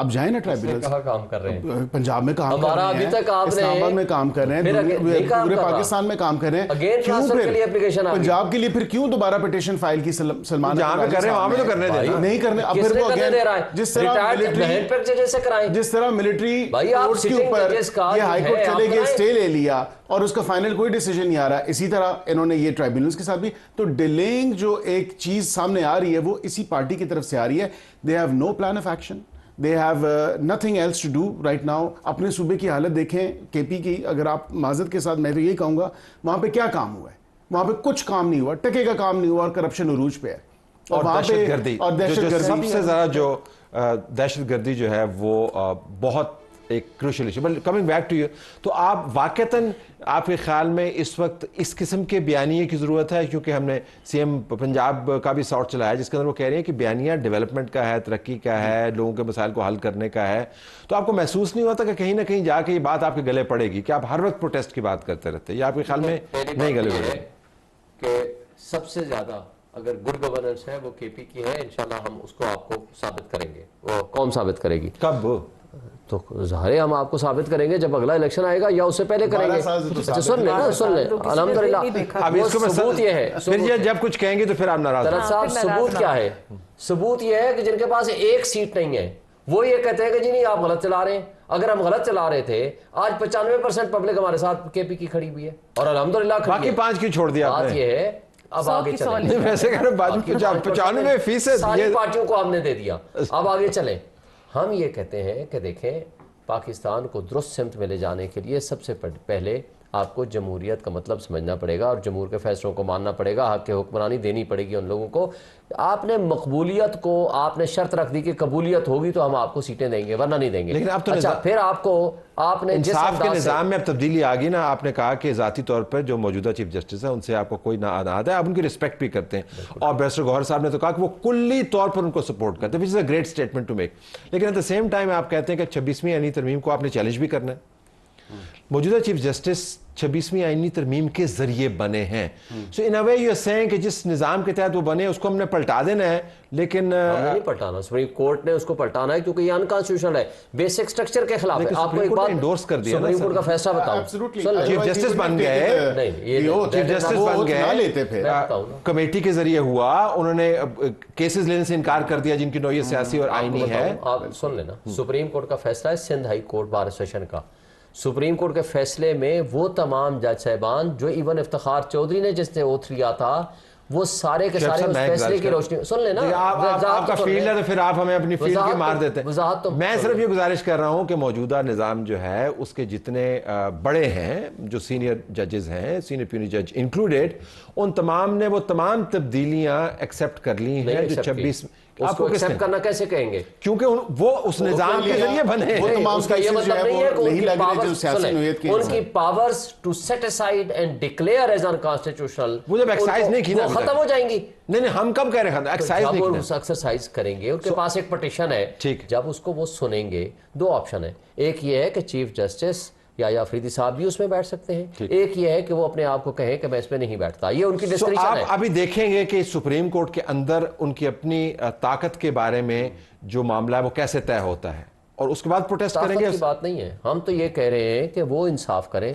اب جائیں نا ٹرائبونلز. کہاں کام کر رہے ہیں؟ پنجاب میں کام کر ہمارا رہے ابھی ہیں, تک آپ نے اسلام آباد میں کام کر رہے ہیں, پورے پاکستان میں کام کر رہے ہیں. کیوں پھر پنجاب کے لیے پھر کیوں دوبارہ پٹیشن فائل کی سلمان جہاں پہ کر رہے ہیں وہاں پہ تو کرنے دینا, نہیں کرنے. اب پھر وہ جس طرح ملٹری کورٹس کے اوپر یہ ہائی کورٹ چلے گئے, اسٹے لے لیا اور اس کا فائنل کوئی ڈیسیجن نہیں آ رہا, اسی طرح انہوں نے یہ ٹرائبونلز کے ساتھ بھی. تو ڈیلینگ جو ایک چیز سامنے آ رہی ہے وہ اسی پارٹی کی طرف سے آ رہی ہے. They have no plan of action, they have nothing else to do right now. اپنے صوبے کی حالت دیکھیں کے پی کی, اگر آپ معذرت کے ساتھ میں تو یہی کہوں گا وہاں پہ کیا کام ہوا ہے, وہاں پہ کچھ کام نہیں ہوا, ٹکے کا کام نہیں ہوا, اور کرپشن عروج پہ ہے. اور دہشت گردی, سب سے زیادہ جو دہشت گردی جو ہے وہ بہت ایک crucial issue. But coming back to you, تو آپ واقعتاً آپ کے خیال میں اس وقت اس قسم کے بیانیے کی ضرورت ہے؟ کیونکہ ہم نے سی ایم پنجاب کا بھی ساؤٹ چلایا جس کے اندر وہ کہہ رہے ہیں کہ بیانیہ ڈیولپمنٹ کا ہے, ترقی کا ہے, لوگوں کے مسائل کو حل کرنے کا ہے. تو آپ کو محسوس نہیں ہوتا کہ کہیں نہ کہیں جا کے یہ بات آپ کے گلے پڑے گی کہ آپ ہر وقت پروٹیسٹ کی بات کرتے رہتے, یا آپ کے خیال میں نہیں گلے پڑے گی؟ کہ سب سے زیادہ اگر گڈ گورننس ہے وہ کے پی کی ہے, انشاءاللہ ہم اس کو آپ کو ثابت کریں گے. وہ کون ثابت کرے گی؟ کب؟ تو ظاہر ہم آپ کو ثابت کریں گے جب اگلا الیکشن آئے گا یا اس سے پہلے کریں گے. اچھا سن لیں نا, سن لیں. الحمدللہ اب اس کو ثبوت یہ ہے, پھر جب کچھ کہیں گے تو پھر آپ ناراض ہیں. صاحب ثبوت کیا ہے؟ ثبوت یہ ہے کہ جن کے پاس ایک سیٹ نہیں ہے وہ یہ کہتے ہیں کہ جی نہیں آپ غلط چلا رہے ہیں. اگر ہم غلط چلا رہے تھے, آج 95% پبلک ہمارے ساتھ کے پی کی کھڑی ہوئی ہے, اور الحمدللہ باقی 5 کیوں چھوڑ دیا آپ بات نے؟ یہ ہے اب آگے چلیں. ویسے کہہ رہے 95% ساری پارٹیوں کو ہم نے دے دیا, اب آگے چلیں. ہم یہ کہتے ہیں کہ دیکھیں پاکستان کو درست سمت میں لے جانے کے لیے سب سے پہلے آپ کو جمہوریت کا مطلب سمجھنا پڑے گا اور جمہور کے فیصلوں کو ماننا پڑے گا. حق کے حکمرانی دینی پڑے گی ان لوگوں کو. آپ نے مقبولیت کو آپ نے شرط رکھ دی کہ قبولیت ہوگی تو ہم آپ کو سیٹیں دیں گے, ورنہ نہیں دیں گے. لیکن اب تو اچھا پھر آپ نے انصاف کے نظام میں اب تبدیلی آ گئی نا. آپ نے کہا کہ ذاتی طور پر جو موجودہ چیف جسٹس ہیں ان سے آپ کو کوئی ناراض ہے, آپ ان کی رسپیکٹ بھی کرتے ہیں, اور بیرسٹر گوہر صاحب نے تو کہا کہ وہ کلی طور پر ان کو سپورٹ کرتے ہیں, which is a great statement to make. لیکن ایٹ دا سیم ٹائم آپ کہتے ہیں کہ 26ویں آئینی ترمیم کو آپ نے چیلنج بھی کرنا ہے. موجودہ چیف جسٹس 26ویں آئینی ترمیم کے ذریعے بنے ہیں, سو ان اے وے یو آر سیئنگ کہ جس نظام کے تحت وہ بنے اس کو ہم نے پلٹا دینا ہے. لیکن نہیں پلٹانا, سپریم کورٹ نے اس کو پلٹانا ہے کیونکہ یہ انکانسٹیٹیوشنل ہے, بیسک سٹرکچر کے خلاف ہے. آپ کو ایک بات انڈورس کر دیا سپریم کورٹ کا فیصلہ بتاؤں, چیف جسٹس بن گئے, چیف جسٹس بن گئے, کمیٹی کے ذریعے ہوا, انہوں نے کیسز لینے سے انکار کر دیا جن کی نوعیت سیاسی اور آئینی ہے. آپ سن لینا, سپریم کورٹ کا فیصلہ ہے Sindh high court bar association کا. سپریم کورٹ کے فیصلے میں وہ تمام جج صاحبان جو ایون افتخار چودھری نے جس نے اوتھ لیا تھا وہ سارے کے سارے اس فیصلے کی روشنی سن لینا. آپ کا فیلڈ ہے تو پھر آپ ہمیں اپنی فیلڈ کی مار دیتے ہیں. میں صرف یہ گزارش کر رہا ہوں کہ موجودہ نظام جو ہے اس کے جتنے بڑے ہیں جو سینئر ججز ہیں, سینئر پیونی جج انکلوڈیڈ, ان تمام نے وہ تمام تبدیلیاں ایکسیپٹ کر لی ہیں جو 26. آپ کو ایکسیپٹ کرنا کیسے کہیں گے؟ کیونکہ وہ اس نظام کے ذریعے بنے ہیں. اس کا یہ مطلب نہیں ہے کہ ان کی powers to set aside and declare as unconstitutional وہ جب ایکسرسائز نہیں کی نا ختم ہو جائیں گی. نہیں ہم کب کہہ رہے ہیں ایکسرسائز نہیں کی, ایکسرسائز کریں گے. ان کے پاس ایک پٹیشن ہے, جب اس کو وہ سنیں گے دو آپشن ہے. ایک یہ ہے کہ چیف جسٹس یا افریدی صاحب بھی اس میں بیٹھ سکتے ہیں, ایک یہ ہے کہ وہ اپنے آپ کو کہیں کہ میں اس میں نہیں بیٹھتا. یہ ان کی ڈسکریشن ہے. آپ ابھی دیکھیں گے کہ سپریم کورٹ کے اندر ان کی اپنی طاقت کے بارے میں جو معاملہ ہے وہ کیسے طے ہوتا ہے, اور اس کے بعد پروٹیسٹ کریں گے. طاقت کی بات نہیں ہے, ہم تو یہ کہہ رہے ہیں کہ وہ انصاف کریں.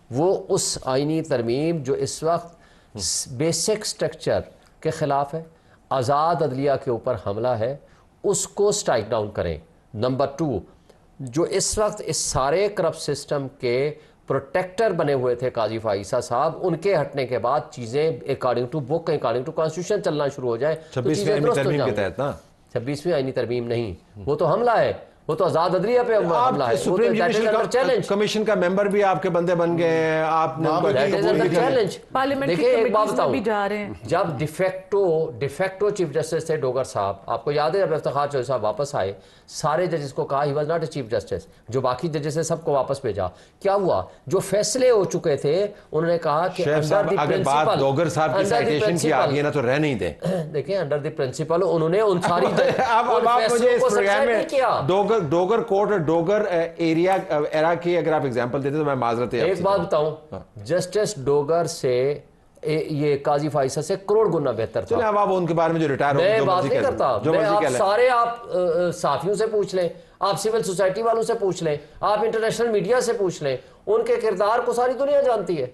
وہ اس آئینی ترمیم جو اس وقت بیسک سٹرکچر کے خلاف ہے, آزاد عدلیہ کے اوپر حملہ ہے, اس کو سٹرائک ڈاؤن کریں. نمبر 2, جو اس وقت اس سارے کرپٹ سسٹم کے پروٹیکٹر بنے ہوئے تھے قاضی فائزہ صاحب, ان کے ہٹنے کے بعد چیزیں according to book, according to constitution چلنا شروع ہو جائے. 26ویں آئینی ترمیم کے تحت نا, 26ویں آئینی ترمیم نہیں, وہ تو حملہ ہے, وہ تو آزاد عدلیہ پہ حملہ ہے. سپریم جوڈیشل کمیشن کا ممبر بھی آپ کے بندے بن گئے ہیں, آپ نے چیلنج. دیکھیں ایک بات بتاؤں, جب ڈیفیکٹو چیف جسٹس تھے ڈوگر صاحب, آپ کو یاد ہے جب افتخار چودھری صاحب واپس آئے, سارے ججز کو کہا he was not a chief justice, جو باقی ججز ہیں سب کو واپس بھیجا. کیا ہوا, جو فیصلے ہو چکے تھے انہوں نے کہا کہ اگر بات ڈوگر صاحب کی سائٹیشن کی آگے نا تو رہ نہیں دیں. دیکھیں انڈر دی پرنسپل انہوں نے ان ساری اب آپ مجھے اس پروگرام میں ڈوگر کورٹ اور ڈوگر ایرا کی اگر آپ ایگزامپل دیتے تو میں معذرت. ایک بات بتاؤں, جسٹس ڈوگر سے یہ قاضی فائصہ سے کروڑ گنا بہتر تھا. چلیں اب آپ ان کے بارے میں جو ریٹائر میں بات نہیں کرتا, میں آپ سارے آپ صحافیوں سے پوچھ لیں, آپ سول سوسائٹی والوں سے پوچھ لیں, آپ انٹرنیشنل میڈیا سے پوچھ لیں, ان کے کردار کو ساری دنیا جانتی ہے.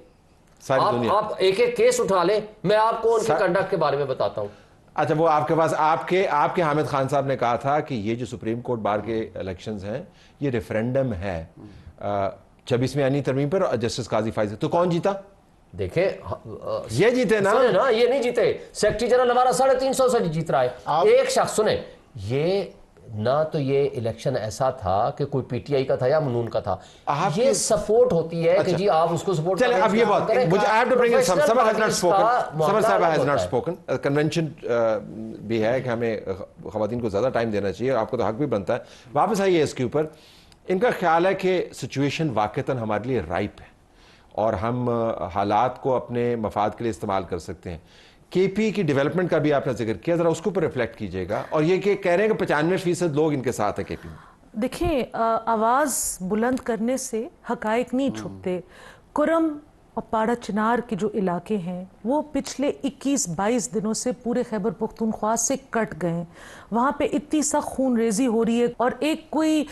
آپ ایک ایک کیس اٹھا لیں, میں آپ کو ان کے کنڈکٹ کے بارے میں بتاتا ہوں. اچھا وہ آپ کے پاس آپ کے حامد خان صاحب نے کہا تھا کہ یہ جو سپریم کورٹ بار کے الیکشنز ہیں یہ ریفرینڈم ہے 26ویں آئینی ترمیم پر, جسٹس قاضی فائز, تو کون جیتا؟ دیکھیں یہ جیتے نا, یہ نہیں جیتے. سیکرٹری جنرل ہمارا 350 سے جیت رہا ہے. ایک شخص سنیں, یہ نہ تو یہ الیکشن ایسا تھا کہ کوئی پی ٹی آئی کا تھا یا منون کا تھا, یہ سپورٹ ہوتی ہے کہ جی آپ اس کو سپورٹ کریں. چلیں اب یہ بات مجھے I have to bring in Samar has not spoken. Samar صاحب has not spoken. کنونشن بھی ہے کہ ہمیں خواتین کو زیادہ ٹائم دینا چاہیے, آپ کو تو حق بھی بنتا ہے. واپس آئیے اس کے اوپر. ان کا خیال ہے کہ سچویشن واقعتاً ہمارے لیے رائپ ہے اور ہم حالات کو اپنے مفاد کے لیے استعمال کر سکتے ہیں. کے پی کی ڈیولپمنٹ کا بھی آپ نے ذکر کیا, ذرا اس کے اوپر ریفلیکٹ کیجئے گا. اور یہ کہ کہہ رہے ہیں کہ 95% لوگ ان کے ساتھ ہیں کے پی میں. دیکھیں آواز بلند کرنے سے حقائق نہیں چھپتے. کرم اور پاڑا چنار کے جو علاقے ہیں وہ پچھلے 21-22 دنوں سے پورے خیبر پختونخوا سے کٹ گئے ہیں. وہاں پہ اتنی سخت خون ریزی ہو رہی ہے اور ایک کوئی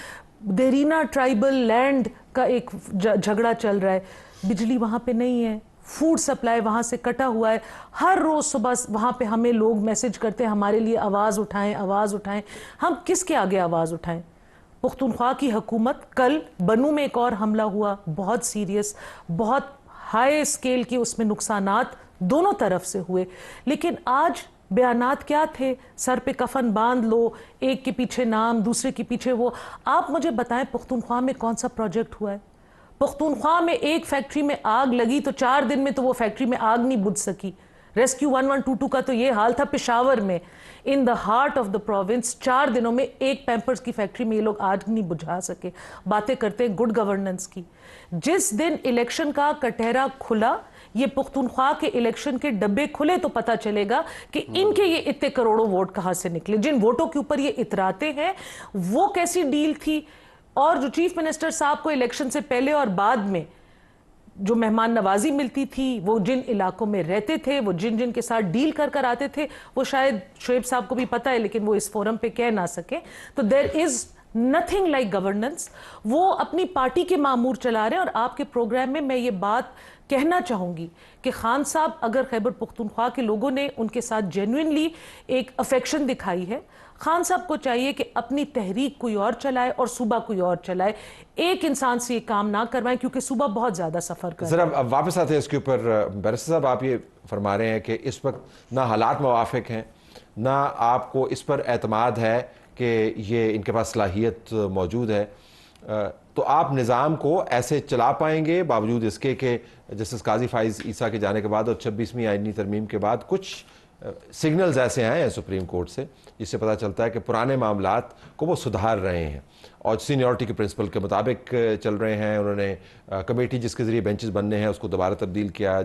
دیرینہ ٹرائبل لینڈ کا ایک جھگڑا چل رہا ہے. بجلی وہاں پہ نہیں ہے, فوڈ سپلائی وہاں سے کٹا ہوا ہے. ہر روز صبح وہاں پہ ہمیں لوگ میسج کرتے ہیں ہمارے لیے آواز اٹھائیں, آواز اٹھائیں. ہم کس کے آگے آواز اٹھائیں؟ پختونخوا کی حکومت, کل بنو میں ایک اور حملہ ہوا, بہت سیریس, بہت ہائی اسکیل کے اس میں نقصانات دونوں طرف سے ہوئے. لیکن آج بیانات کیا تھے؟ سر پہ کفن باندھ لو, ایک کے پیچھے نام, دوسرے کے پیچھے وہ. آپ مجھے بتائیں پختونخوا میں کون سا پروجیکٹ ہوا ہے؟ پختونخوا میں ایک فیکٹری میں آگ لگی تو 4 دن میں تو وہ فیکٹری میں آگ نہیں بجھ سکی. ریسکیو 1122 کا تو یہ حال تھا پشاور میں, in the heart of the province. 4 دنوں میں ایک پیمپرز کی فیکٹری میں یہ لوگ آگ نہیں بجھا سکے. باتیں کرتے ہیں گڈ گورننس کی. جس دن الیکشن کا کٹہرا کھلا, یہ پختونخوا کے الیکشن کے ڈبے کھلے تو پتہ چلے گا کہ ان کے یہ اتنے کروڑوں ووٹ کہاں سے نکلے. جن ووٹوں کے اوپر یہ اتراتے ہیں وہ کیسی ڈیل تھی, اور جو چیف منسٹر صاحب کو الیکشن سے پہلے اور بعد میں جو مہمان نوازی ملتی تھی, وہ جن علاقوں میں رہتے تھے, وہ جن کے ساتھ ڈیل کر آتے تھے, وہ شاید شعیب صاحب کو بھی پتہ ہے لیکن وہ اس فورم پہ کہہ نہ سکے. تو دیر از نتھنگ لائک گورننس. وہ اپنی پارٹی کے معمور چلا رہے ہیں. اور آپ کے پروگرام میں یہ بات کہنا چاہوں گی کہ خان صاحب اگر خیبر پختونخوا کے لوگوں نے ان کے ساتھ جینوئنلی ایک افیکشن دکھائی ہے, خان صاحب کو چاہیے کہ اپنی تحریک کوئی اور چلائے اور صوبہ کوئی اور چلائے. ایک انسان سے یہ کام نہ کروائیں کیونکہ صوبہ بہت زیادہ سفر کر رہا ہے. ذرا واپس آتے ہیں اس کے اوپر. بیرسٹر صاحب آپ یہ فرما رہے ہیں کہ اس وقت نہ حالات موافق ہیں, نہ آپ کو اس پر اعتماد ہے کہ یہ ان کے پاس صلاحیت موجود ہے, تو آپ نظام کو ایسے چلا پائیں گے باوجود اس کے کہ جسٹس قاضی فائز عیسیٰ کے جانے کے بعد اور 26ویں آئینی ترمیم کے بعد کچھ سگنلز ایسے آئے ہیں سپریم کورٹ سے جس سے پتہ چلتا ہے کہ پرانے معاملات کو وہ سدھار رہے ہیں اور سینیورٹی کے پرنسپل کے مطابق چل رہے ہیں. انہوں نے کمیٹی جس کے ذریعے بینچز بننے ہیں اس کو دوبارہ تبدیل کیا,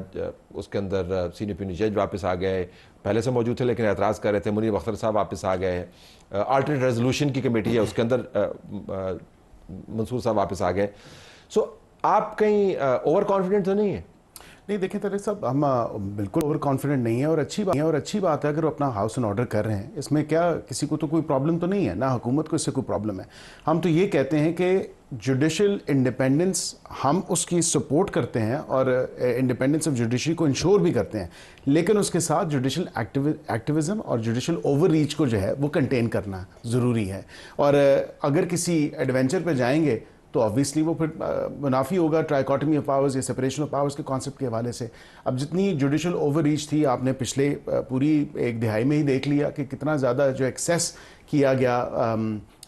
اس کے اندر سینئر پیونی جج واپس آ گئے, پہلے سے موجود تھے لیکن اعتراض کر رہے تھے. منیر اختر صاحب واپس آ گئے. آلٹرنیٹ ریزولوشن کی کمیٹی ہے اس کے اندر منصور صاحب واپس آ گئے. سو آپ کہیں اوور کانفیڈنٹ تو نہیں ہیں؟ نہیں دیکھیں طارق صاحب, ہم بالکل اوور کانفیڈنٹ نہیں ہیں اور اچھی بات ہے اگر وہ اپنا ہاؤس اینڈ آرڈر کر رہے ہیں. اس میں کیا کسی کو تو کوئی پرابلم تو نہیں ہے, نہ حکومت کو اس سے کوئی پرابلم ہے. ہم تو یہ کہتے ہیں کہ جوڈیشل انڈیپینڈنس ہم اس کی سپورٹ کرتے ہیں اور انڈیپینڈنس آف جوڈیشری کو انشور بھی کرتے ہیں, لیکن اس کے ساتھ جوڈیشل ایکٹیوزم اور جوڈیشل اوور ریچ کو جو ہے وہ کنٹین کرنا ضروری ہے. اور اگر کسی ایڈونچر پہ جائیں گے تو آبویسلی وہ پھر منافی ہوگا ٹرائیکاٹمی آف پاورز یا سپریشن آف پاورز کے کانسیپٹ کے حوالے سے. اب جتنی جوڈیشل اوور ریچ تھی آپ نے پچھلے پوری 1 دہائی میں ہی دیکھ لیا کہ کتنا زیادہ جو ایکسیس کیا گیا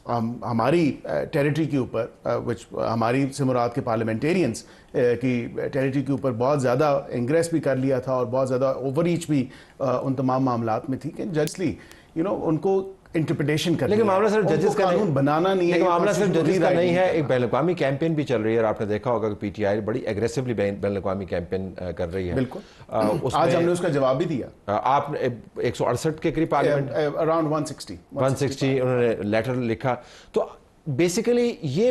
ہماری ٹیریٹری کے اوپر, وچ ہماری سے مراد کے پارلیمنٹیرینز کی ٹیریٹری کے اوپر بہت زیادہ انگریس بھی کر لیا تھا اور بہت زیادہ اوور ریچ بھی ان تمام معاملات میں تھی کہ ججلی ان کو انٹرپریٹیشن کرنی ہے. لیکن معاملہ صرف ججز کا قانون بنانا نہیں ہے, لیکن معاملہ صرف ججز کا نہیں ہے. ایک بین الاقوامی کیمپین بھی چل رہی ہے اور آپ نے دیکھا ہوگا کہ پی ٹی آئی بڑی ایگریسولی بین الاقوامی کیمپین کر رہی ہے. بالکل, آج ہم نے اس کا جواب بھی دیا. آپ نے 168 کے قریب پارلیمنٹ اراؤنڈ 160 انہوں نے لیٹر لکھا. تو بیسیکلی یہ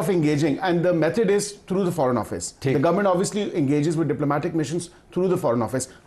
of engaging and the method is through the foreign office. The government obviously engages with diplomatic missions through the foreign office.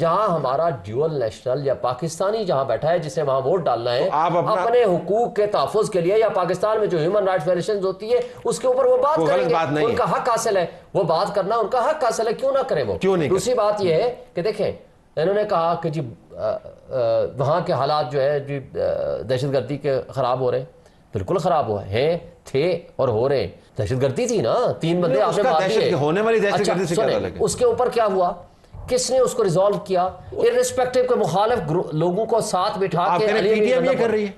جہاں ہمارا ڈیول نیشنل یا پاکستانی جہاں بیٹھا ہے جسے وہاں ووٹ ڈالنا ہے آپ اپنے حقوق کے تحفظ کے لیے یا پاکستان میں جو ہیومن رائٹس وائلیشنز ہوتی ہے اس کے اوپر وہ بات کریں گے, ان کا حق حاصل ہے, وہ بات کرنا ان کا حق حاصل ہے, کیوں نہ کریں وہ. دوسری بات یہ ہے کہ دیکھیں انہوں نے کہا کہ جی وہاں کے حالات جو ہے جی دہشت گردی کے خراب ہو رہے ہیں, بالکل خراب ہوئے ہیں, تھے اور ہو رہے ہیں. دہشت گردی تھی نا, 3 بندے آپ نے مار دیے, ہونے والی دہشت گردی سے کیا تعلق ہے؟ اس کے اوپر کیا ہوا, کس نے اس کو ریزالو کیا, ارریسپیکٹو کے مخالف لوگوں کو ساتھ بٹھا کے. پی ٹی ایم یہ کر رہی ہے,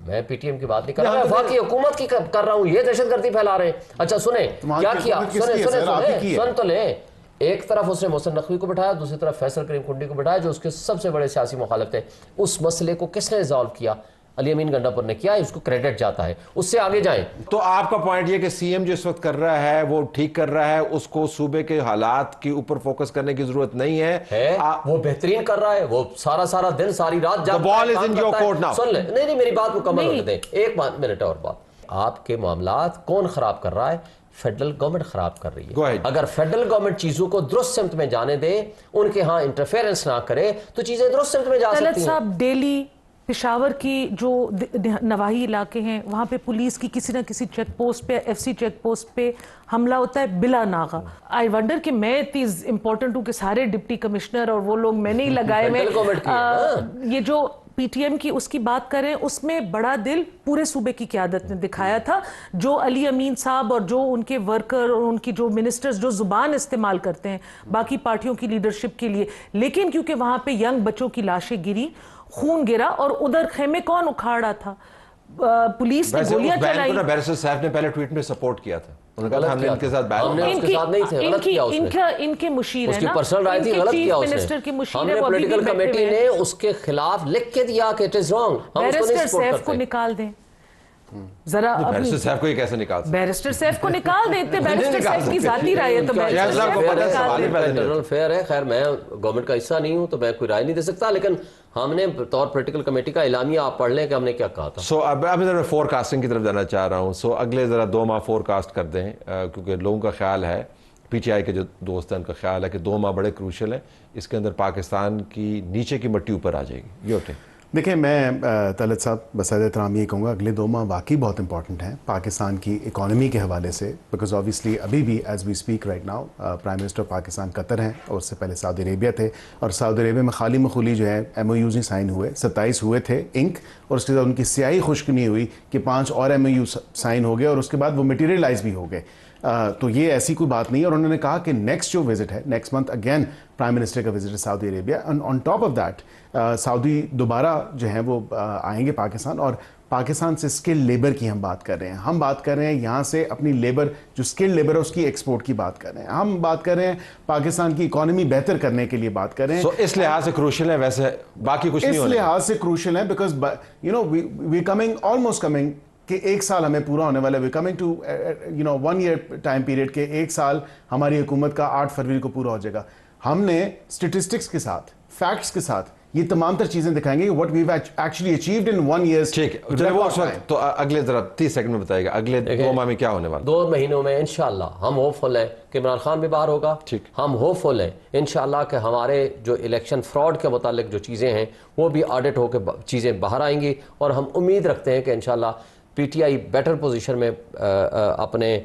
میں پی ٹی ایم کی بات نہیں کر رہا, میں وفاقی حکومت کی کر رہا ہوں, یہ دہشت گردی پھیلا رہے ہیں. اچھا سنیں کیا کیا, سن تو لیں. ایک طرف اس نے محسن نقوی کو بٹھایا, دوسری طرف فیصل کریم کنڈی کو بٹھایا جو اس کے سب سے بڑے سیاسی مخالف تھے. اس مسئلے کو کس نے ریزالو کیا؟ علی امین گنڈا پور نے کیا, اس کو کریڈٹ جاتا ہے, اس سے آگے جائیں. تو آپ کا پوائنٹ یہ کہ سی ایم جو اس وقت کر رہا ہے وہ ٹھیک کر رہا ہے, اس کو صوبے کے حالات کے اوپر فوکس کرنے کی ضرورت نہیں ہے, وہ بہترین کر رہا ہے, وہ سارا دن ساری رات The ball is in your court now. سن لیں, نہیں میری بات مکمل ہونے دیں, ایک منٹ اور بات. آپ کے معاملات کون خراب کر رہا ہے؟ فیڈرل گورنمنٹ خراب کر رہی ہے. اگر فیڈرل گورنمنٹ چیزوں کو درست سمت میں جانے دے, ان کے ہاں انٹرفیرنس نہ کرے, تو چیزیں درست سمت میں جا سکتی ہیں. صاحب ڈیلی پشاور کی جو نواحی علاقے ہیں وہاں پہ پولیس کی کسی نہ کسی چیک پوسٹ پہ, ایف سی چیک پوسٹ پہ حملہ ہوتا ہے بلا ناغہ. آئی ونڈر کہ میں اتنی امپورٹنٹ ہوں کہ سارے ڈپٹی کمشنر اور وہ لوگ میں نہیں لگائے, میں یہ جو پی ٹی ایم کی اس کی بات کریں, اس میں بڑا دل پورے صوبے کی قیادت نے دکھایا تھا. جو علی امین صاحب اور جو ان کے ورکر اور ان کی جو منسٹرز جو زبان استعمال کرتے ہیں باقی پارٹیوں کی لیڈرشپ کے لیے, لیکن کیونکہ وہاں پہ ینگ بچوں کی لاشیں گری, خون گرا, اور ادھر خیمے کون اکھاڑا تھا؟ پولیس نے گولیاں چلائی. بیرسٹر صاحب نے پہلے ٹویٹ میں سپورٹ کیا تھا, انہوں نے کہا ہم نے ان کے ساتھ ان کے مشیر ہیں نا, پرسنل رائے تھی, غلط کیا اس نے. ہم نے پولیٹیکل کمیٹی نے اس کے خلاف لکھ کے دیا کہ it is wrong. Barrister Saif کو نکال دیں ذرا. بیرسٹر صاحب کو یہ کیسے نکال سکتے؟ بیرسٹر سیف کو نکال دیتے, بیرسٹر سیف کی ذاتی رائے ہے تو بیرسٹر سیف کو نکال دیں. فیئر ہے. خیر میں گورنمنٹ کا حصہ نہیں ہوں تو میں کوئی رائے نہیں دے سکتا, لیکن ہم نے طور پولیٹیکل کمیٹی کا اعلامیہ آپ پڑھ لیں کہ ہم نے کیا کہا تھا. سو اب میں فور کاسٹنگ کی طرف جانا چاہ رہا ہوں. سو اگلے ذرا 2 ماہ فور کاسٹ کر دیں, کیونکہ لوگوں کا خیال ہے, پی ٹی آئی کے جو دوست ہیں ان کا خیال ہے کہ 2 ماہ بڑے کروشل ہیں, اس کے اندر پاکستان کی نیچے کی مٹی اوپر آ جائے گی. یہ ہوتے دیکھیں, میں طلعت صاحب بصد احترام یہ کہوں گا اگلے 2 ماہ واقعی بہت امپورٹنٹ ہیں پاکستان کی اکانومی کے حوالے سے, بیکاز آبویسلی ابھی بھی as we speak right now prime minister Pakistan Qatar ہیں, اور اس سے پہلے سعودی عربیہ تھے, اور سعودی عربیہ میں خالی مخولی جو ہے ایم او یوز نہیں سائن ہوئے, 27 ہوئے تھے انک, اور اس کے بعد ان کی سیاہی خشک نہیں ہوئی کہ 5 اور ایم او یو سائن ہو گئے, اور اس کے بعد وہ مٹیریلائز بھی ہو گئے. تو یہ ایسی کوئی بات نہیں ہے. اور انہوں نے کہا کہ نیکسٹ جو وزٹ ہے, next month again prime minister کا وزٹ ہے Saudi Arabia, and on top of that Saudi دوبارہ جو ہیں وہ آئیں گے پاکستان, اور پاکستان سے اسکل لیبر کی ہم بات کر رہے ہیں. ہم بات کر رہے ہیں یہاں سے اپنی لیبر جو اسکل لیبر ہے اس کی ایکسپورٹ کی بات کر رہے ہیں. ہم بات کر رہے ہیں پاکستان کی اکانومی بہتر کرنے کے لیے بات کر رہے ہیں. سو اس لحاظ سے کروشل ہے, ویسے باقی کچھ نہیں ہونے. اس لحاظ سے کروشل ہے because you know we coming almost coming کہ 1 سال ہمیں پورا ہونے والا ہے. We coming to 1 year time period کے 1 سال ہماری حکومت کا 8 فروری کو پورا ہو جائے گا. ہم نے اسٹیٹسٹکس کے ساتھ, فیکٹس کے ساتھ یہ تمام تر چیزیں دکھائیں گے what we've actually achieved in 1 year. ٹھیک ہے, وہ اس وقت تو اگلے ذرا 30 سیکنڈ میں بتائے گا اگلے 2 ماہ میں کیا ہونے والا. 2 مہینوں میں انشاءاللہ ہم ہوپ فل ہیں کہ عمران خان بھی باہر ہوگا. ہم ہوپ فل ہیں انشاءاللہ کہ ہمارے جو الیکشن فراڈ کے متعلق جو چیزیں ہیں وہ بھی آڈٹ ہو کے چیزیں باہر آئیں گی, اور ہم امید رکھتے ہیں کہ انشاءاللہ P T I better position میں اپنے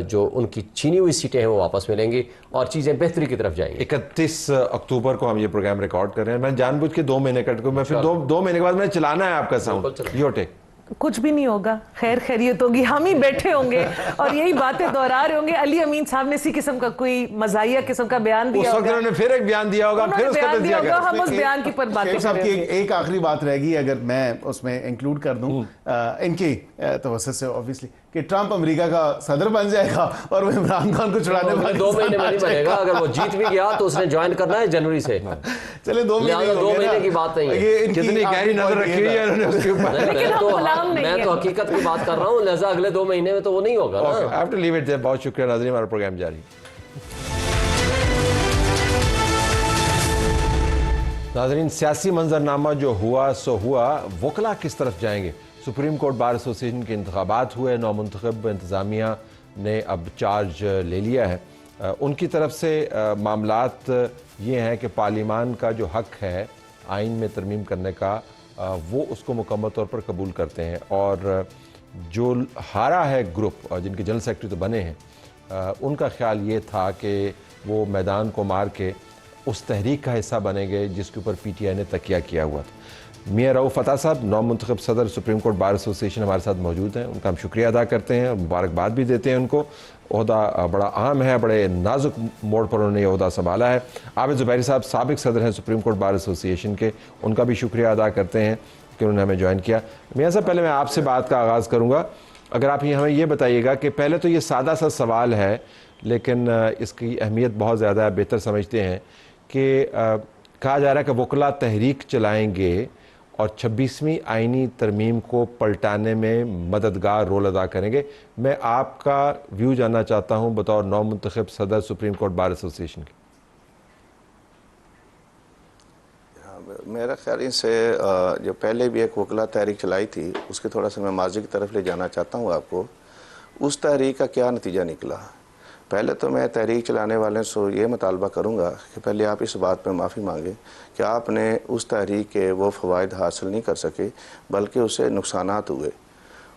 جو ان کی چھینی ہوئی سیٹیں ہیں وہ واپس ملیں گی اور چیزیں بہتری کی طرف جائیں گی. 31 اکتوبر کو ہم یہ پروگرام ریکارڈ کر رہے ہیں. میں جان بوجھ کے 2 مہینے کٹ کو, میں پھر 2 مہینے کے بعد میں چلانا ہے آپ کا ساؤنڈ. Your take. کچھ بھی نہیں ہوگا, خیر خیریت ہوگی, ہم ہی بیٹھے ہوں گے اور یہی باتیں دہرا رہے ہوں گے. علی امین صاحب نے اسی قسم کا کوئی مزاحیہ قسم کا بیان دیا ہوگا, اس وقت انہوں نے پھر ایک بیان دیا ہوگا, پھر اس کا تجزیہ کریں. ہم اس بیان کی پر باتیں صاحب کی ایک آخری بات رہ گئی اگر میں اس میں انکلوڈ کر دوں ان کی توسط سے, obviously کہ ٹرمپ امریکہ کا صدر بن جائے گا اور وہ عمران خان کو چھڑانے والے 2 مہینے میں نہیں بنے گا. اگر وہ جیت بھی گیا تو اس نے جوائن کرنا ہے جنوری سے. چلے 2 مہینے کی بات نہیں ہے. کتنی گہری نظر رکھی ہوئی ہے انہوں نے اس کے اوپر. میں تو حقیقت کی بات کر رہا ہوں, لہذا اگلے 2 مہینے میں تو وہ نہیں ہوگا نا. I have to leave it there. بہت شکریہ ناظرین, ہمارا پروگرام جاری. ناظرین, سیاسی منظرنامہ جو ہوا سو ہوا, وکلا کس طرف جائیں گے؟ سپریم کورٹ بار ایسوسی ایشن کے انتخابات ہوئے, نو منتخب انتظامیہ نے اب چارج لے لیا ہے. ان کی طرف سے معاملات یہ ہیں کہ پارلیمان کا جو حق ہے آئین میں ترمیم کرنے کا وہ اس کو مکمل طور پر قبول کرتے ہیں، اور جو ہارا ہے گروپ اور جن کے جنرل سیکرٹری تو بنے ہیں ان کا خیال یہ تھا کہ وہ میدان کو مار کے اس تحریک کا حصہ بنیں گے جس کے اوپر پی ٹی آئی نے تکیہ کیا ہوا تھا۔ میاں رؤوف عطا صاحب، نو منتخب صدر سپریم کورٹ بار ایسوسی ایشن، ہمارے ساتھ موجود ہیں، ان کا ہم شکریہ ادا کرتے ہیں، مبارکباد بھی دیتے ہیں ان کو۔ عہدہ بڑا اہم ہے، بڑے نازک موڑ پر انہوں نے یہ عہدہ سنبھالا ہے۔ عابد زبیری صاحب سابق صدر ہیں سپریم کورٹ بار ایسوسی ایشن کے، ان کا بھی شکریہ ادا کرتے ہیں کہ انہوں نے ہمیں جوائن کیا۔ میاں صاحب، پہلے میں آپ سے بات کا آغاز کروں گا، اگر آپ ہمیں یہ بتائیے گا کہ پہلے تو یہ سادہ سا سوال ہے لیکن اس کی اہمیت بہت زیادہ ہے، بہتر سمجھتے ہیں کہ کہا جا رہا ہے کہ وکلاء تحریک چلائیں گے اور 26ویں آئینی ترمیم کو پلٹانے میں مددگار رول ادا کریں گے۔ میں آپ کا ویو جاننا چاہتا ہوں بطور نو منتخب صدر سپریم کورٹ بار ایسوسی ایشن کے۔ میرا خیال سے جو پہلے بھی ایک وکلاء تحریک چلائی تھی اس کے تھوڑا سا میں ماضی کی طرف لے جانا چاہتا ہوں آپ کو۔ اس تحریک کا کیا نتیجہ نکلا؟ پہلے تو میں تحریک چلانے والوں سے یہ مطالبہ کروں گا کہ پہلے آپ اس بات پہ معافی مانگیں کہ آپ نے اس تحریک کے وہ فوائد حاصل نہیں کر سکے بلکہ اسے نقصانات ہوئے۔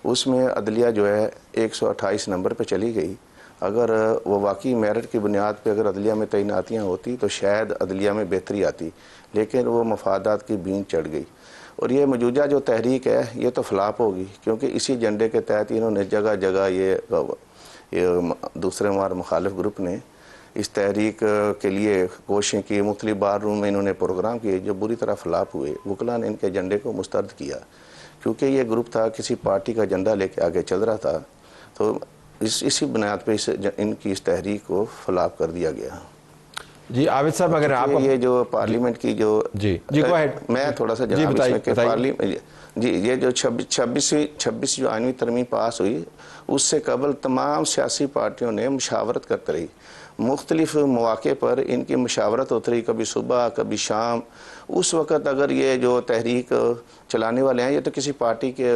اس میں عدلیہ جو ہے 128 نمبر پہ چلی گئی۔ اگر وہ واقعی میرٹ کی بنیاد پہ اگر عدلیہ میں تعیناتیاں ہوتی تو شاید عدلیہ میں بہتری آتی، لیکن وہ مفادات کی بین چڑھ گئی۔ اور یہ موجودہ جو تحریک ہے یہ تو فلاپ ہوگی، کیونکہ اسی ایجنڈے کے تحت انہوں نے جگہ جگہ یہ دوسرے ہمارے مخالف گروپ نے اس تحریک کے لیے کوششیں کی، مختلف بار روم میں انہوں نے پروگرام کیے جو بری طرح فلاپ ہوئے۔ وکلاء نے ان کے ایجنڈے کو مسترد کیا کیونکہ یہ گروپ تھا کسی پارٹی کا ایجنڈا لے کے آگے چل رہا تھا، تو اسی بنیاد پہ ان کی اس تحریک کو فلاپ کر دیا گیا۔ جی عابد صاحب، اگر آپ یہ جو پارلیمنٹ کی جو میں تھوڑا سا جناب اس میں کہ جی یہ جو 26 جو آئینی ترمیم پاس ہوئی اس سے قبل تمام سیاسی پارٹیوں نے مشاورت کرتے رہی، مختلف مواقع پر ان کی مشاورت ہوتی رہی، کبھی صبح کبھی شام۔ اس وقت اگر یہ جو تحریک چلانے والے ہیں یہ تو کسی پارٹی کے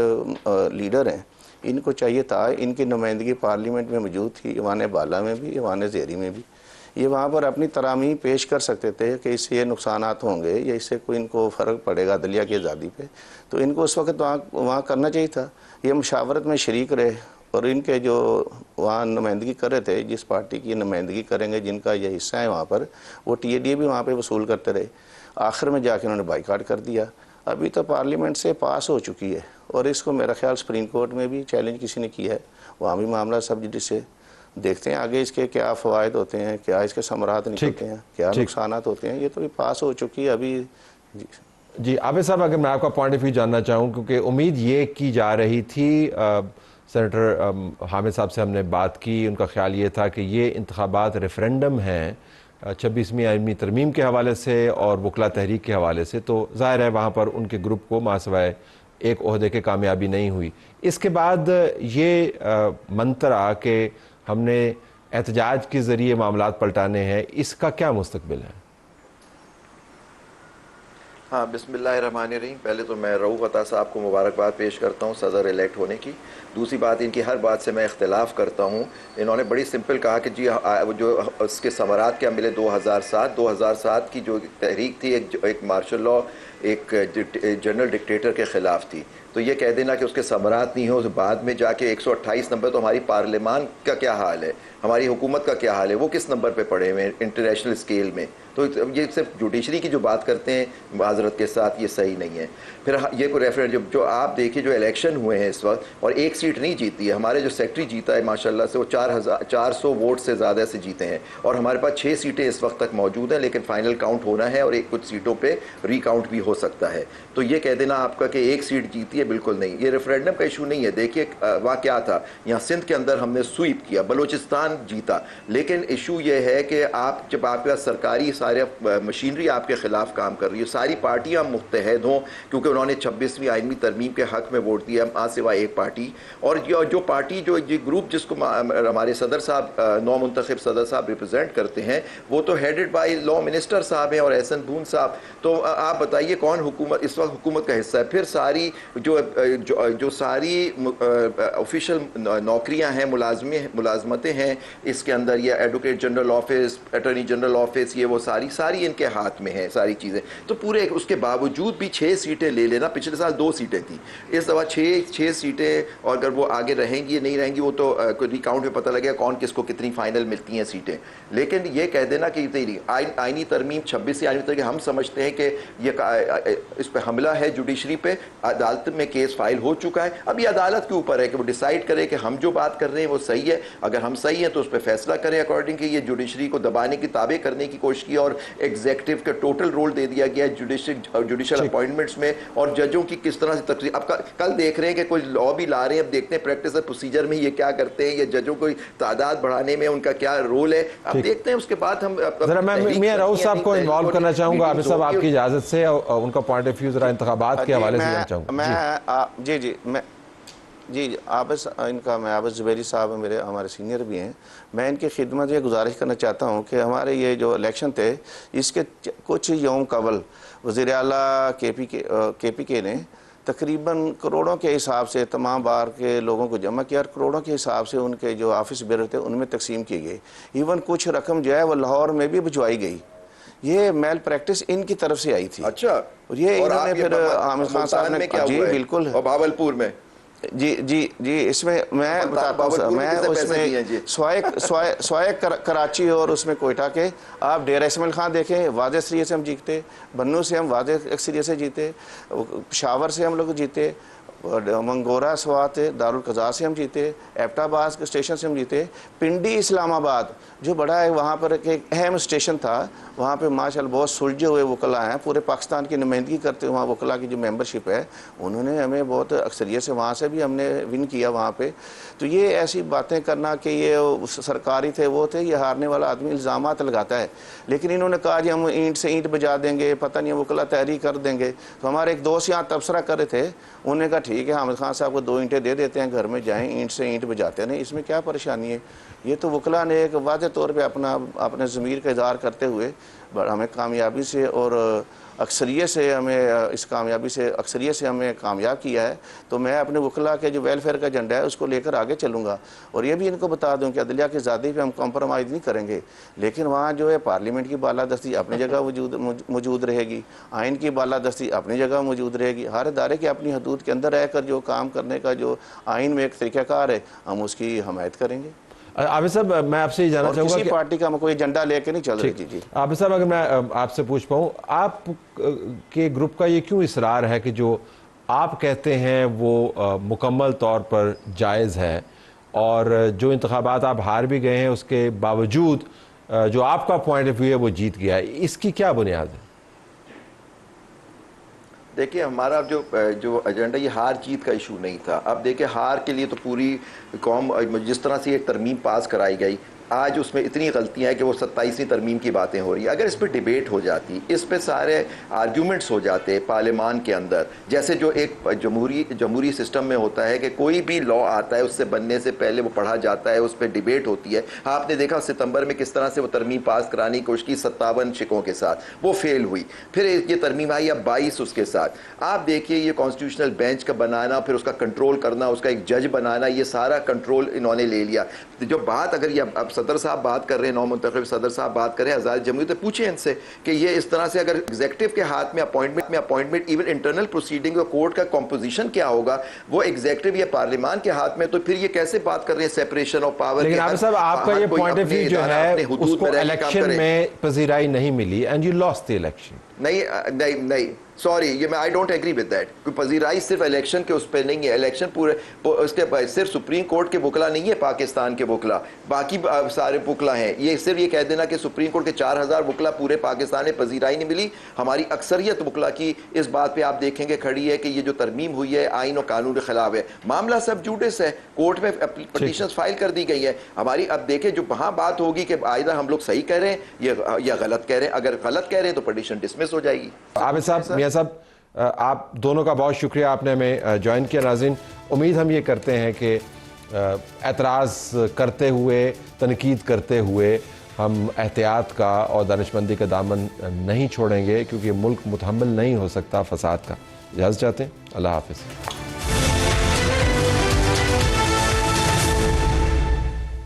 لیڈر ہیں، ان کو چاہیے تھا ان کی نمائندگی پارلیمنٹ میں موجود تھی، ایوان بالا میں بھی ایوان زیری میں بھی، یہ وہاں پر اپنی ترامی پیش کر سکتے تھے کہ اس سے یہ نقصانات ہوں گے یا اس سے کوئی ان کو فرق پڑے گا عدلیہ کی آزادی پہ، تو ان کو اس وقت وہاں کرنا چاہیے تھا۔ یہ مشاورت میں شریک رہے اور ان کے جو وہاں نمائندگی کر رہے تھے، جس پارٹی کی نمائندگی کریں گے جن کا یہ حصہ ہے وہاں پر، وہ ٹی اے ڈی بھی وہاں پہ وصول کرتے رہے۔ آخر میں جا کے انہوں نے بائیکاٹ کر دیا۔ ابھی تو پارلیمنٹ سے پاس ہو چکی ہے اور اس کو میرا خیال سپریم کورٹ میں بھی چیلنج کسی نے کیا ہے، وہاں بھی معاملہ سب جڈس سے دیکھتے ہیں آگے اس کے کیا فوائد ہوتے ہیں، کیا اس کے ثمرات نکلتے ہیں، کیا نقصانات ہوتے ہیں۔ یہ تو بھی پاس ہو چکی ہے ابھی۔ جی عابد صاحب، اگر میں آپ کا پوائنٹ آف ویو جاننا چاہوں، کیونکہ امید یہ کی جا رہی تھی، سینیٹر حامد صاحب سے ہم نے بات کی، ان کا خیال یہ تھا کہ یہ انتخابات ریفرینڈم ہیں 26ویں آئینی ترمیم کے حوالے سے اور وکلاء تحریک کے حوالے سے، تو ظاہر ہے وہاں پر ان کے گروپ کو ماسوائے ایک عہدے کے کامیابی نہیں ہوئی۔ اس کے بعد یہ منترا کہ ہم نے احتجاج کے ذریعے معاملات پلٹانے ہیں، اس کا کیا مستقبل ہے؟ ہاں، بسم اللہ الرحمن الرحیم۔ پہلے تو میں رؤوف عطا صاحب کو مبارکباد پیش کرتا ہوں صدر الیکٹ ہونے کی۔ دوسری بات، ان کی ہر بات سے میں اختلاف کرتا ہوں۔ انہوں نے بڑی سمپل کہا کہ جی جو اس کے ثمرات کیا ملے 2007 کی جو تحریک تھی، ایک مارشل لاء، ایک جنرل ڈکٹیٹر کے خلاف تھی، تو یہ کہہ دینا کہ اس کے ثمرات نہیں ہو، بعد میں جا کے 128 نمبر، تو ہماری پارلیمان کا کیا حال ہے، ہماری حکومت کا کیا حال ہے، وہ کس نمبر پہ پڑے ہوئے ہیں انٹرنیشنل اسکیل میں؟ تو یہ صرف جوڈیشری کی جو بات کرتے ہیں معذرت کے ساتھ، یہ صحیح نہیں ہے۔ پھر یہ کوئی ریفرنڈم جو آپ دیکھیں جو الیکشن ہوئے ہیں اس وقت، اور ایک سیٹ نہیں جیتی ہے، ہمارے جو سیکٹری جیتا ہے ماشاءاللہ سے وہ 400 ووٹ سے زیادہ سے جیتے ہیں، اور ہمارے پاس 6 سیٹیں اس وقت تک موجود ہیں، لیکن فائنل کاؤنٹ ہونا ہے اور کچھ سیٹوں پہ ری کاؤنٹ بھی ہو سکتا ہے۔ تو یہ کہہ دینا آپ کا کہ ایک سیٹ جیتی ہے، بالکل نہیں، یہ ریفرینڈم کا ایشو نہیں ہے۔ دیکھیے وہاں کیا تھا، یہاں سندھ کے اندر ہم نے سویپ کیا، بلوچستان جیتا، لیکن ایشو یہ ہے کہ جب آپ کا سرکاری سارے مشینری آپ کے خلاف کام کر رہی ہے، ساری پارٹیاں متحد ہوں، کیونکہ انہوں نے 26ویں آئینی ترمیم کے حق میں ووٹ دیا سوائے ایک پارٹی، اور جو پارٹی جو یہ گروپ جس کو ہمارے صدر صاحب نو منتخب صدر صاحب ریپرزینٹ کرتے ہیں، وہ تو ہیڈڈ بائی لا منسٹر صاحب ہیں اور احسن بھون صاحب۔ تو آپ بتائیے کون حکومت اس وقت حکومت کا حصہ ہے؟ پھر ساری جو ساری آفیشیل نوکریاں ہیں، ملازمتیں ہیں، اس کے اندر یہ advocate general office, attorney general office, یہ وہ ساری ان کے ہاتھ میں ہیں ساری چیزیں. تو پورے اس کے باوجود بھی 6 سیٹیں لے لینا, پچھلے سال 2 سیٹیں تھیں, اس دفعہ 6 سیٹیں, اور اگر وہ آگے رہیں گی نہیں رہیں گی وہ تو ریکاؤنٹ میں پتہ لگے کون کس کو کتنی فائنل ملتی ہیں سیٹیں. لیکن یہ کہہ دینا کہ آئینی ترمیم 26 سے آئینی ترمیم, ہم سمجھتے ہیں کہ یہ اس پہ حملہ ہے جوڈیشری پہ, عدالت میں کیس فائل ہو چکا ہے, اب یہ عدالت کے اوپر ہے کہ وہ ڈیسائیڈ کرے کہ ہم جو بات کر رہے ہیں وہ صحیح ہے. اگر ہم صحیح ہیں تو اس پہ فیصلہ کریں اکارڈنگ کہ یہ جوڈیشری کو دبانے کی تابع کرنے کی کوشش کی, اور ایگزیکٹو کا ٹوٹل رول دے دیا گیا ہے جوڈیشل اپوائنٹمنٹس میں, اور ججوں کی کس طرح سے تقسیم. اب کل دیکھ رہے ہیں کہ کوئی لا بھی لا رہے ہیں, اب دیکھتے ہیں پریکٹس اور پروسیجر میں یہ کیا کرتے ہیں, یہ ججوں کو تعداد بڑھانے میں ان کا کیا رول ہے, اب دیکھتے ہیں. اس کے بعد ہم ذرا میں میاں رؤوف صاحب کو انوالو کرنا چاہوں گا. عابد صاحب آپ کی اجازت سے ان کا پوائنٹ آف ویو ذرا انتخابات کے حوالے سے جاننا چاہوں گا. جی عابد زبیری صاحب ہمارے سینئر بھی ہیں, میں ان کی خدمت یہ گزارش کرنا چاہتا ہوں کہ ہمارے یہ جو الیکشن تھے اس کے کچھ یوم قبل وزیر اعلیٰ کے پی کے نے تقریباً کروڑوں کے حساب سے تمام بار کے لوگوں کو جمع کیا, اور کروڑوں کے حساب سے ان کے جو آفس بیرر تھے ان میں تقسیم کی گئی. ایون کچھ رقم جو ہے وہ لاہور میں بھی بھجوائی گئی. یہ میل پریکٹس ان کی طرف سے آئی تھی. اچھا, اور یہ انہوں نے پھر حامد خان صاحب نے, جی بالکل, اور بھاولپور میں, جی اس میں میں بتاتا ہوں, میں اس میں سوائے کراچی اور اس میں کوئٹہ کے آپ ڈیرہ اسماعیل خان دیکھیں, واضح اکثریت سے ہم جیتے, بنو سے ہم واضح اکثریت سے جیتے, پشاور سے ہم لوگ جیتے, منگورا سوات دارالقضاء سے ہم جیتے, ایبٹ آباد کے اسٹیشن سے ہم جیتے, پنڈی اسلام آباد جو بڑا ہے وہاں پر ایک اہم اسٹیشن تھا, وہاں پہ ماشاءاللہ بہت سلجھے ہوئے وکلاء ہیں, پورے پاکستان کی نمائندگی کرتے وہاں وکلاء کی جو ممبرشپ ہے, انہوں نے ہمیں بہت اکثریت سے وہاں سے بھی ہم نے ون کیا وہاں پہ. تو یہ ایسی باتیں کرنا کہ یہ سرکاری تھے وہ تھے, یہ ہارنے والا آدمی الزامات لگاتا ہے. لیکن انہوں نے کہا جی ہم اینٹ سے اینٹ بجا دیں گے, پتہ نہیں وکلاء تحریک کر دیں گے. تو ہمارے ایک دوست یہاں تبصرہ کر رہے تھے, انہوں نے کہا ٹھیک ہے حامد خان صاحب کو 2 اینٹیں دے دیتے ہیں, گھر میں جائیں اینٹ سے اینٹ بجاتے ہیں, اس میں کیا پریشانی ہے. یہ تو وکلاء نے ایک واضح طور پہ اپنے ضمیر کا اظہار کرتے ہوئے ہمیں کامیابی سے اور اکثریت سے ہمیں کامیاب کیا ہے. تو میں اپنے وکلاء کے جو ویلفیئر کا ایجنڈا ہے اس کو لے کر آگے چلوں گا, اور یہ بھی ان کو بتا دوں کہ عدلیہ کی ذاتی پہ ہم کمپرومائز نہیں کریں گے, لیکن وہاں جو ہے پارلیمنٹ کی بالادستی اپنی جگہ موجود رہے گی, آئین کی بالادستی اپنی جگہ موجود رہے گی, ہر ادارے کی اپنی حدود کے اندر رہ کر جو کام کرنے کا جو آئین میں ایک طریقہ کار ہے ہم اس کی حمایت کریں گے. عابد صاحب میں آپ سے یہ جاننا چاہوں گا کہ کسی پارٹی کا ہم کوئی ایجنڈا لے کے نہیں چل رہی. جی عابد صاحب اگر میں آپ سے پوچھ پاؤں, آپ کے گروپ کا یہ کیوں اصرار ہے کہ جو آپ کہتے ہیں وہ مکمل طور پر جائز ہے, اور جو انتخابات آپ ہار بھی گئے ہیں اس کے باوجود جو آپ کا پوائنٹ آف ویو ہے وہ جیت گیا ہے, اس کی کیا بنیاد ہے؟ دیکھیں ہمارا جو ایجنڈا یہ ہار جیت کا ایشو نہیں تھا. اب دیکھیں ہار کے لیے تو پوری قوم جس طرح سے یہ ترمیم پاس کرائی گئی, آج اس میں اتنی غلطیاں ہیں کہ وہ 27ویں ترمیم کی باتیں ہو رہی ہیں. اگر اس پہ ڈیبیٹ ہو جاتی, اس پہ سارے آرگیومنٹس ہو جاتے پارلیمان کے اندر, جیسے جو ایک جمہوری سسٹم میں ہوتا ہے کہ کوئی بھی لا آتا ہے اس سے بننے سے پہلے وہ پڑھا جاتا ہے, اس پہ ڈیبیٹ ہوتی ہے. آپ نے دیکھا ستمبر میں کس طرح سے وہ ترمیم پاس کرانے کی کوشش کی 57 شکوں کے ساتھ, وہ فیل ہوئی. پھر یہ ترمیم آئی اب 22 اس کے ساتھ. آپ دیکھیے یہ کانسٹیٹیوشنل بینچ کا بنانا, پھر اس کا کنٹرول کرنا, اس کا ایک جج بنانا, یہ سارا کنٹرول انہوں نے لے لیا. جو بات اگر یہ اب صدر صاحب بات کر رہے ہیں, نو منتخب صدر صاحب بات کر رہے ہیں آزاد جمہوریت, تو پوچھیں ان سے کہ یہ اس طرح سے اگر ایگزیکٹو کے ہاتھ میں اپوائنٹمنٹ ایون انٹرنل پروسیڈنگ اور کورٹ کا کمپوزیشن کیا ہوگا, وہ ایگزیکٹو یا پارلیمان کے ہاتھ میں, تو پھر یہ کیسے بات کر رہے ہیں سیپریشن آف پاور. لیکن عابد صاحب آپ کا یہ پوائنٹ آف ویو جو ہے اس کو الیکشن میں پذیرائی نہیں ملی, and you last the election. نہیں سوری, یہ میں I don't agree with that. پذیرائی صرف الیکشن کے اس پہ نہیں ہے, الیکشن پورے اس کے صرف سپریم کورٹ کے وکلا نہیں ہے پاکستان کے وکلا, باقی سارے وکلا ہیں. یہ صرف یہ کہہ دینا کہ سپریم کورٹ کے 4000 وکلا پورے پاکستان میں پذیرائی نہیں ملی, ہماری اکثریت وکلا کی اس بات پہ آپ دیکھیں گے کھڑی ہے کہ یہ جو ترمیم ہوئی ہے آئین و قانون کے خلاف ہے. معاملہ سب جوڈس ہے, کورٹ میں پٹیشنز فائل کر دی گئی ہے ہماری. اب دیکھیں جو وہاں بات ہوگی کہ آئندہ ہم لوگ صحیح کہہ رہے ہیں یا غلط کہہ رہے ہیں, اگر غلط کہہ رہے ہیں تو پٹیشن ڈسمس ہو جائے گی. عابد صاحب, میاں صاحب, آپ دونوں کا بہت شکریہ, آپ نے ہمیں جوائن کیا. ناظرین, امید ہم یہ کرتے ہیں کہ اعتراض کرتے ہوئے, تنقید کرتے ہوئے ہم احتیاط کا اور دانشمندی کا دامن نہیں چھوڑیں گے, کیونکہ ملک متحمل نہیں ہو سکتا فساد کا. اجازت چاہتے ہیں, اللہ حافظ.